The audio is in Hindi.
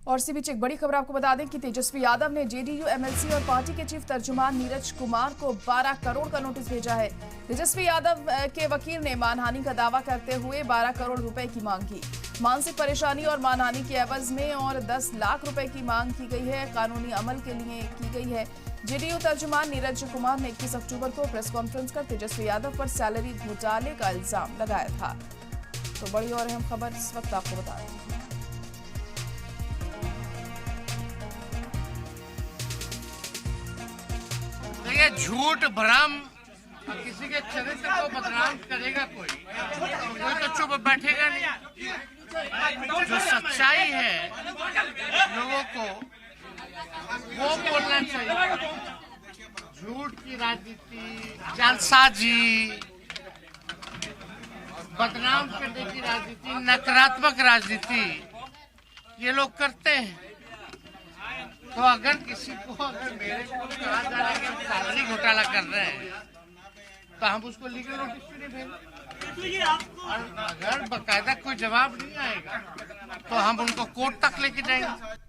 और इसी बीच एक बड़ी खबर आपको बता दें कि तेजस्वी यादव ने जेडीयू एमएलसी और पार्टी के चीफ तर्जुमान नीरज कुमार को 12 करोड़ का नोटिस भेजा है। तेजस्वी यादव के वकील ने मानहानि का दावा करते हुए 12 करोड़ रुपए की मांग की। मानसिक परेशानी और मानहानि के एवज में और 10 लाख रुपए की मांग की गई है। कानूनी अमल के लिए की गई है। जेडीयू तर्जुमान नीरज कुमार ने 21 अक्टूबर को प्रेस कॉन्फ्रेंस कर तेजस्वी यादव पर सैलरी घोटाले का इल्जाम लगाया था। तो बड़ी और अहम खबर इस वक्त आपको बता रहे हैं। ये झूठ भ्रम किसी के चरित्र को बदनाम करेगा कोई तो चुप बैठेगा नहीं। जो सच्चाई है लोगों को वो बोलना चाहिए। झूठ की राजनीति, जालसाजी, बदनाम करने की राजनीति, नकारात्मक राजनीति ये लोग करते हैं। तो अगर किसी को मेरे को कहा जा रहा है कि हम सैलरी घोटाला कर रहे हैं तो हम उसको लीगल नोटिस क्यों नहीं भेजें? और अगर बकायदा कोई जवाब नहीं आएगा तो हम उनको कोर्ट तक लेके जाएंगे।